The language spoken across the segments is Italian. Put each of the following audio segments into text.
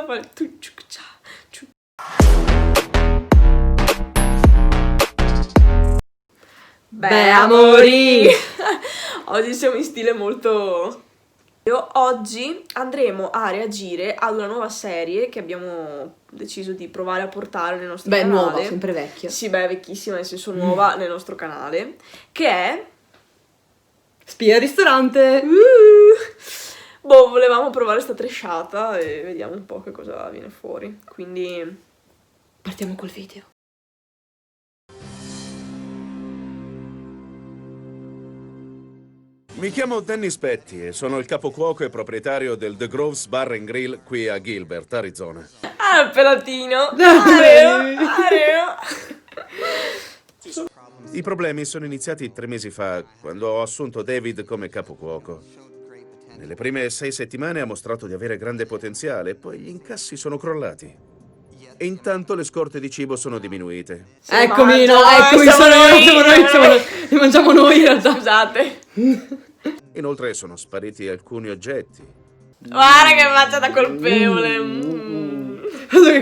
fare. Beh, amori! Oggi siamo in stile molto... Oggi andremo a reagire ad una nuova serie che abbiamo deciso di provare a portare nel nostro canale. Nuova, sempre vecchia. Sì, beh, vecchissima, nel senso nuova nel nostro canale, che è... Spia al ristorante! Boh, volevamo provare sta tresciata e vediamo un po' che cosa viene fuori. Quindi... Partiamo col video. Mi chiamo Dennis Petty e sono il capocuoco e proprietario del The Groves Bar and Grill qui a Gilbert, Arizona. Ah, il pelatino! Areo! I problemi sono iniziati 3 mesi fa, quando ho assunto David come capocuoco. Nelle prime 6 settimane ha mostrato di avere grande potenziale, poi gli incassi sono crollati. E intanto le scorte di cibo sono diminuite. Eccomi, siamo noi, li mangiamo noi in realtà. Scusate. Inoltre sono spariti alcuni oggetti. Guarda che faccia da colpevole.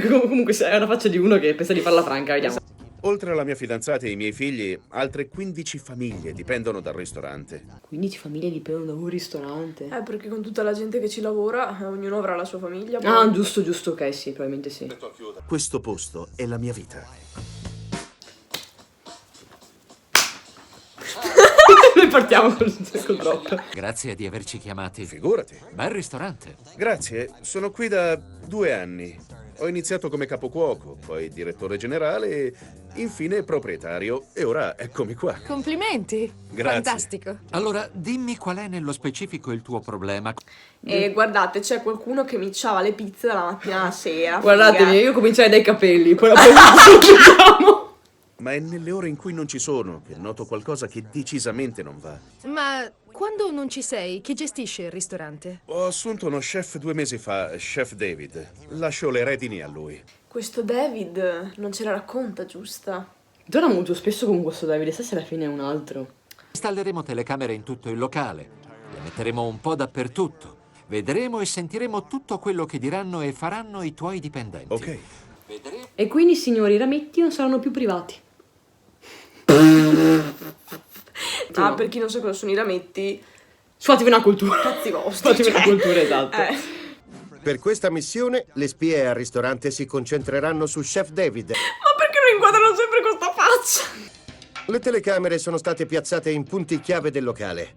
Comunque è una faccia di uno che pensa di farla franca, vediamo. Oltre alla mia fidanzata e ai miei figli, altre 15 famiglie dipendono dal ristorante. 15 famiglie dipendono da un ristorante. Perché con tutta la gente che ci lavora, ognuno avrà la sua famiglia. Ah, giusto, ok, sì, probabilmente sì. Questo posto è la mia vita. Noi partiamo col drop. Grazie di averci chiamati. Figurati. Bel ristorante. Grazie, sono qui da 2 anni. Ho iniziato come capocuoco, poi direttore generale e infine proprietario. E ora eccomi qua. Complimenti! Grazie. Fantastico! Allora, dimmi qual è nello specifico il tuo problema. E guardate, c'è qualcuno che mi ciava le pizze dalla mattina alla sera. Guardatemi, io comincerei dai capelli, poi Ma è nelle ore in cui non ci sono che noto qualcosa che decisamente non va. Ma quando non ci sei, chi gestisce il ristorante? Ho assunto uno chef 2 mesi fa, Chef David. Lascio le redini a lui. Questo David non ce la racconta, giusta? Torna molto spesso con questo Davide, sai se alla fine è un altro. Installeremo telecamere in tutto il locale. Le metteremo un po' dappertutto. Vedremo e sentiremo tutto quello che diranno e faranno i tuoi dipendenti. Ok. Vedremo. E quindi i signori rametti non saranno più privati. Ah, per chi non sa cosa sono i rametti, Fatevi una cultura. cazzi vostri. Fatevi una cultura, esatto. Per questa missione, le spie al ristorante si concentreranno su Chef David. Ma perché lo inquadrano sempre questa faccia? Le telecamere sono state piazzate in punti chiave del locale.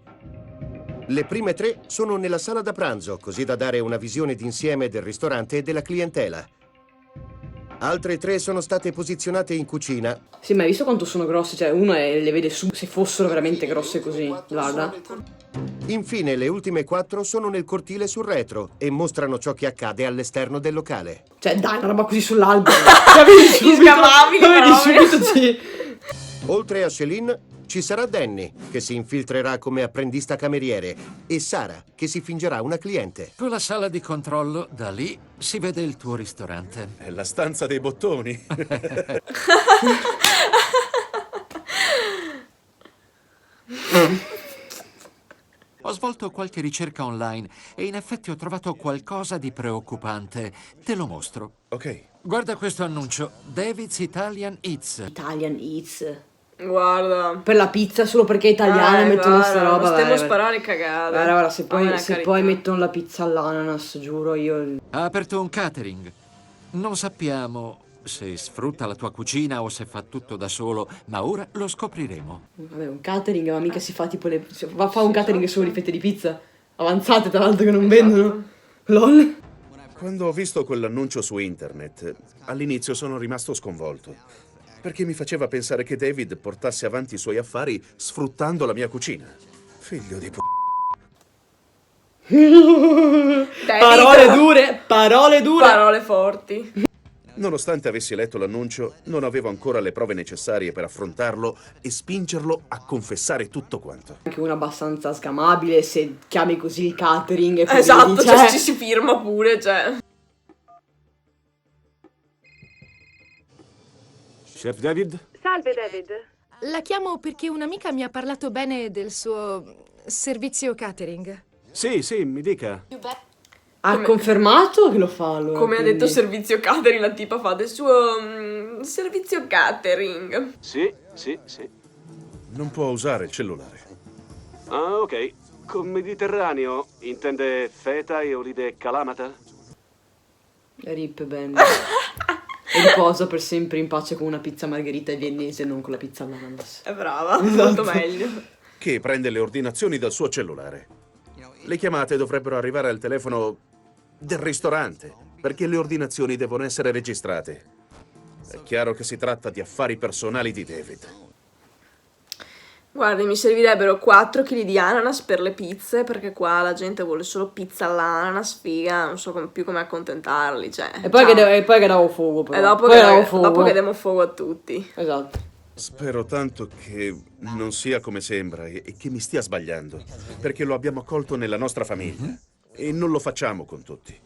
Le prime 3 sono nella sala da pranzo, così da dare una visione d'insieme del ristorante e della clientela. Altre 3 sono state posizionate in cucina. Sì, ma hai visto quanto sono grosse? Cioè, uno le vede su, se fossero veramente grosse così. Guarda. Infine, le ultime 4 sono nel cortile sul retro e mostrano ciò che accade all'esterno del locale. Cioè, dai, una roba così sull'albero. Cioè, vedi subito, Inscamabili, vedi proprio. subito, sì. Oltre a Céline, ci sarà Danny, che si infiltrerà come apprendista cameriere, e Sara, che si fingerà una cliente. Con la sala di controllo, da lì, si vede il tuo ristorante. È la stanza dei bottoni. Ho svolto qualche ricerca online e in effetti ho trovato qualcosa di preoccupante. Te lo mostro. Ok. Guarda questo annuncio. David's Italian Eats. Italian Eats. Guarda. Per la pizza, solo perché è italiana mettono sta roba. Non stiamo a vai. sparare cagate. Guarda, se poi, Vabbè, se carità. poi mettono la pizza all'ananas, giuro io. Ha aperto un catering. Non sappiamo se sfrutta la tua cucina o se fa tutto da solo, ma ora lo scopriremo. Vabbè, un catering, ma mica si fa tipo le. Fa un catering solo di fette di pizza. Avanzate, tra l'altro, che non vendono. LOL. Quando ho visto quell'annuncio su internet, all'inizio sono rimasto sconvolto. Perché mi faceva pensare che David portasse avanti i suoi affari sfruttando la mia cucina. Figlio di p***. Parole dure, parole dure. Parole forti. Nonostante avessi letto l'annuncio, non avevo ancora le prove necessarie per affrontarlo e spingerlo a confessare tutto quanto. Anche uno abbastanza scamabile se chiami così il catering e poi Esatto, vedi, cioè ci si firma pure, cioè. Chef David? Salve, David. La chiamo perché un'amica mi ha parlato bene del suo servizio catering. Sì, mi dica. Ha confermato che lo fa allora. Come ha quindi. detto servizio catering, la tipa fa del suo servizio catering. Sì. Non può usare il cellulare. Ah, ok. Con Mediterraneo intende feta e olide kalamata? Rip Benny. E riposa per sempre in pace con una pizza margherita viennese, non con la pizza all'ananas. È brava, Esatto. molto meglio. Che prende le ordinazioni dal suo cellulare. Le chiamate dovrebbero arrivare al telefono del ristorante, perché le ordinazioni devono essere registrate. È chiaro che si tratta di affari personali di David. Guardi, mi servirebbero 4 kg di ananas per le pizze, perché qua la gente vuole solo pizza all'ananas, figa, non so più come accontentarli, cioè. E poi, ciao. e poi che davo fuoco però. E dopo, Poi davo fuoco. dopo che diamo fuoco a tutti. Esatto. Spero tanto che non sia come sembra e che mi stia sbagliando, perché lo abbiamo accolto nella nostra famiglia e non lo facciamo con tutti.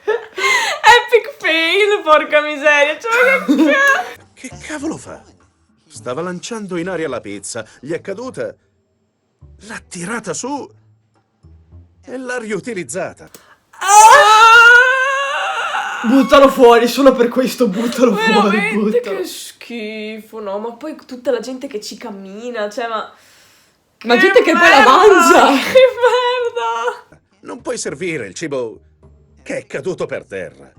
Epic fail, porca miseria, cioè che cazzo? Che cavolo fa? Stava lanciando in aria la pizza, gli è caduta, l'ha tirata su e l'ha riutilizzata. Buttalo fuori, solo per questo buttalo fuori. Veramente Buttalo. che schifo, no? Ma poi tutta la gente che ci cammina, cioè ma... Ma che gente che poi la merda, mangia. Che merda! Non puoi servire il cibo che è caduto per terra.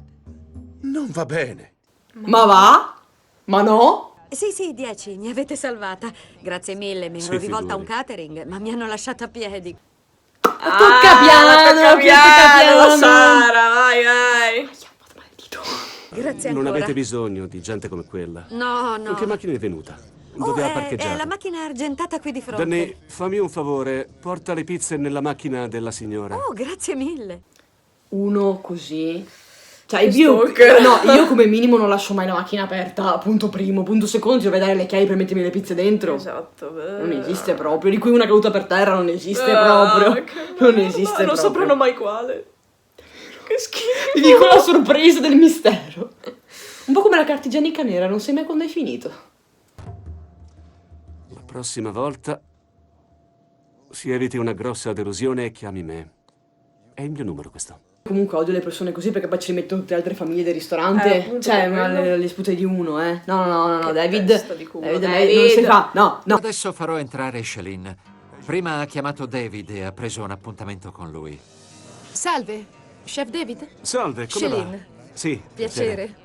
Non va bene. Ma va? Ma no? Sì, 10, mi avete salvata. Grazie mille, mi ero rivolta a un catering, ma mi hanno lasciata a piedi. Tocca piano, tocca tocca piano. Sara, vai. Grazie Non ancora. avete bisogno di gente come quella. No. Con che macchina è venuta? Dove ha parcheggiato? È la macchina argentata qui di fronte. Danny, fammi un favore, porta le pizze nella macchina della signora. Oh, grazie mille. Uno così. Cioè, Che io, stalker. no, io come minimo non lascio mai la macchina aperta, punto primo. Punto secondo, ti dovrei dare le chiavi per mettermi le pizze dentro. Esatto. Non esiste proprio. Di cui una caduta per terra non esiste Ah, proprio. che Non merda, esiste non proprio. sapranno mai quale. Che schifo. Ti dico la sorpresa del mistero. Un po' come la carta igienica nera, non sai mai quando hai finito. La prossima volta si eviti una grossa delusione e chiami me. È il mio numero questo. Comunque odio le persone così perché poi ci rimettono tutte le altre famiglie del ristorante. Appunto, Cioè, per ma quello. le spute di uno, eh. No, Che David. testa di culo, David, David. non si fa. No. Adesso farò entrare Shalin. Prima ha chiamato David e ha preso un appuntamento con lui. Salve, Chef David? Salve, come va? Shalin. Sì, Piacere.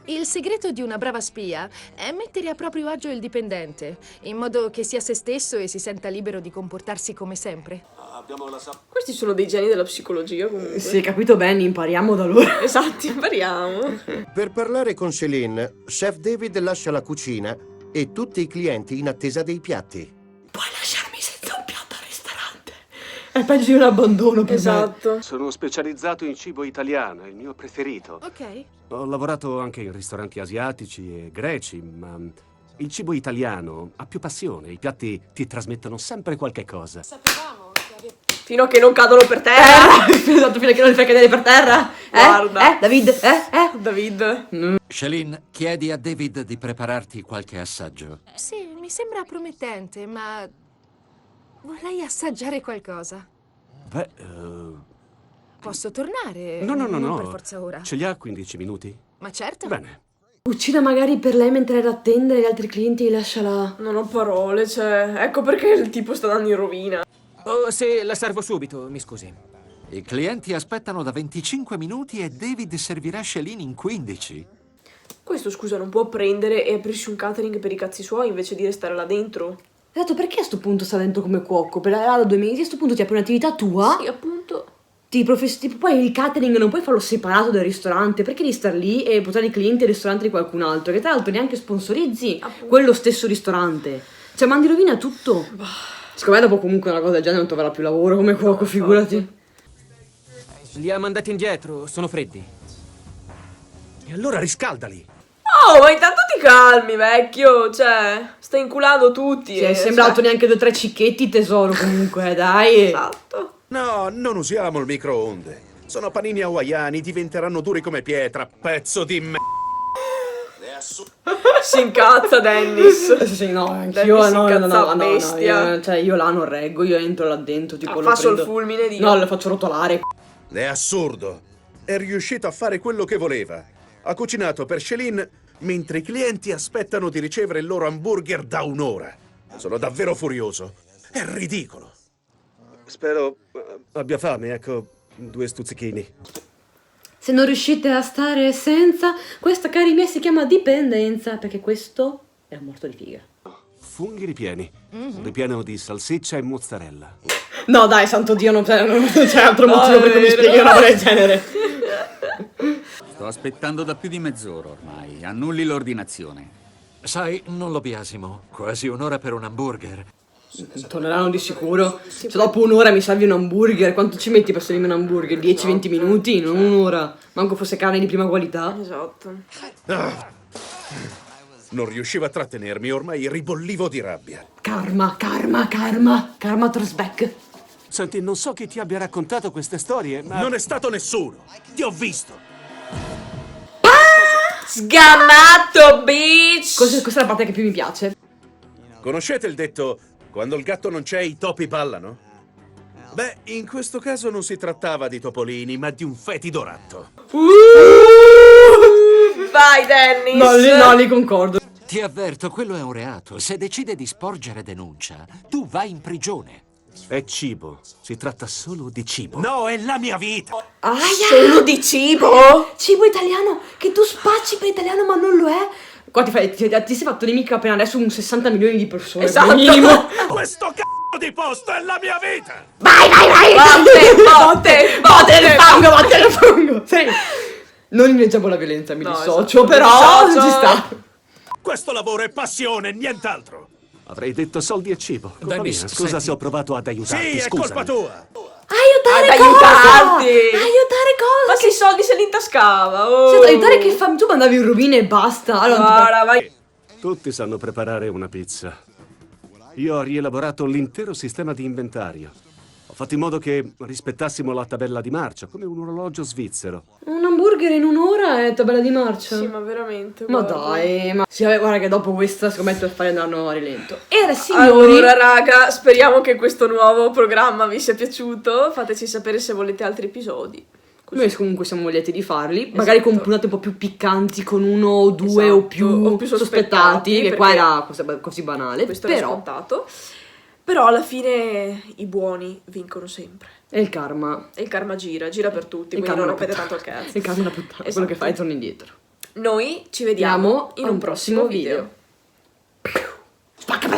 Il segreto di una brava spia è mettere a proprio agio il dipendente, in modo che sia se stesso e si senta libero di comportarsi come sempre. Questi sono dei geni della psicologia comunque. Se hai capito bene, impariamo da loro. Esatto, impariamo. Per parlare con Céline, Chef David lascia la cucina e tutti i clienti in attesa dei piatti. Puoi lasciarmi senza un piatto al ristorante. È peggio di un abbandono per me. Esatto. sono specializzato in cibo italiano, è il mio preferito. Ok. Ho lavorato anche in ristoranti asiatici e greci, ma il cibo italiano ha più passione. I piatti ti trasmettono sempre qualche cosa. Fino a che non cadono per terra. Esatto, fino a che non li fai cadere per terra. Guarda. David? David. Shalin, chiedi a David di prepararti qualche assaggio. Sì, mi sembra promettente, ma vorrei assaggiare qualcosa. Beh, Posso tornare? no. Non per forza ora. Ce li ha 15 minuti? Ma certo. Bene. Cucina magari per lei mentre è ad attendere gli altri clienti e lasciala. Non ho parole, cioè. Ecco perché il tipo sta andando in rovina. Oh, sì, la servo subito, mi scusi. I clienti aspettano da 25 minuti e David servirà Shalin in 15. Questo, scusa, non può prendere e aprirsi un catering per i cazzi suoi invece di restare là dentro? Esatto, perché a sto punto sta dentro come cuoco? Per da 2 mesi a sto punto ti apri un'attività tua? Sì, appunto. Poi il catering non puoi farlo separato dal ristorante, perché devi star lì e portare i clienti al ristorante di qualcun altro, che tra l'altro neanche sponsorizzi quello stesso ristorante. Cioè mandi rovina tutto. Secondo me dopo comunque una cosa del genere non troverà più lavoro come cuoco, figurati. Li ha mandati indietro, sono freddi. E allora riscaldali. Oh, ma intanto ti calmi, vecchio. Cioè, stai inculando tutti. Sì, è sembrato neanche 2 o 3 cicchetti, tesoro, comunque, dai. Esatto. No, non usiamo il microonde. Sono panini hawaiani, diventeranno duri come pietra, pezzo di me. Si incazza Dennis. Sì, no, Dennis anch'io si no, incazza bestia. io, cioè io là non reggo, io entro là dentro, tipo lo Faccio il prendo. fulmine di... No, lo faccio rotolare. È assurdo. È riuscito a fare quello che voleva. Ha cucinato per Céline mentre i clienti aspettano di ricevere il loro hamburger da un'ora. Sono davvero furioso. È ridicolo. Spero abbia fame, ecco, 2 stuzzichini. Se non riuscite a stare senza, questa cari miei si chiama dipendenza, perché questo è un morto di figa. Funghi ripieni. Ripieno di salsiccia e mozzarella. No dai, santo Dio, non c'è altro motivo per cui mi spieghi una roba del genere. Sto aspettando da più di mezz'ora ormai. Annulli l'ordinazione. Sai, non lo biasimo. Quasi un'ora per un hamburger. Torneranno di sicuro. Se dopo un'ora mi salvi un hamburger, quanto ci metti per servirmi un hamburger? 10-20 minuti? Non un'ora. Manco fosse carne di prima qualità. Esatto. Non riuscivo a trattenermi, ormai ribollivo di rabbia. Karma throws back. Senti, non so chi ti abbia raccontato queste storie, ma... Non è stato nessuno. Ti ho visto. Sgamato, bitch! Questa è la parte che più mi piace. Conoscete il detto quando il gatto non c'è i topi ballano? Beh, in questo caso non si trattava di topolini, ma di un fetido ratto. Vai Dennis! No, lì concordo. Ti avverto, quello è un reato. Se decide di sporgere denuncia, tu vai in prigione. È cibo. Si tratta solo di cibo. No, è la mia vita. Solo di cibo? Cibo italiano, che tu spacci per italiano ma non lo è. Qua ti sei fatto nemica appena adesso un 60 milioni di persone. Esatto. Minimo. Questo c***o di posto è la mia vita. Vai! Botte nel fango! Sì. Non inneggiamo la violenza, mi dissocio, esatto, però mi dissocio. ci sta. Questo lavoro è passione, nient'altro. Avrei detto soldi e cibo. Colpa Dennis, mia. Scusa senti. se ho provato ad aiutarti, Sì, è scusami. colpa tua. Aiutare Ad aiutarti! Aiutare cosa? Ma che soldi se li intascava? Oh. Sì, aiutare che fai? Tu mandavi in rovina e basta. Allora, Guarda, vai. Tutti sanno preparare una pizza. Io ho rielaborato l'intero sistema di inventario. Ho fatto in modo che rispettassimo la tabella di marcia, come un orologio svizzero. un hamburger in un'ora è tabella di marcia. Sì, ma veramente. Ma guarda. dai, ma sì, vabbè, guarda che dopo questa secondo me i tuoi affari andranno a rilento. E ora signori, Allora raga, speriamo che questo nuovo programma vi sia piaciuto. Fateci sapere se volete altri episodi. Così. noi comunque siamo lieti di farli, magari con puntate un po' più piccanti, con uno o due Esatto, o più sospettati, che qua perché era così banale, questo era però scontato. Però alla fine i buoni vincono sempre. è il karma. E il karma gira per tutti, Il quindi karma non è una rompete tanto puttana. il cazzo. Il karma è una puttana, quello che Esatto. fai torni indietro. Noi ci vediamo in un prossimo video. Spacca,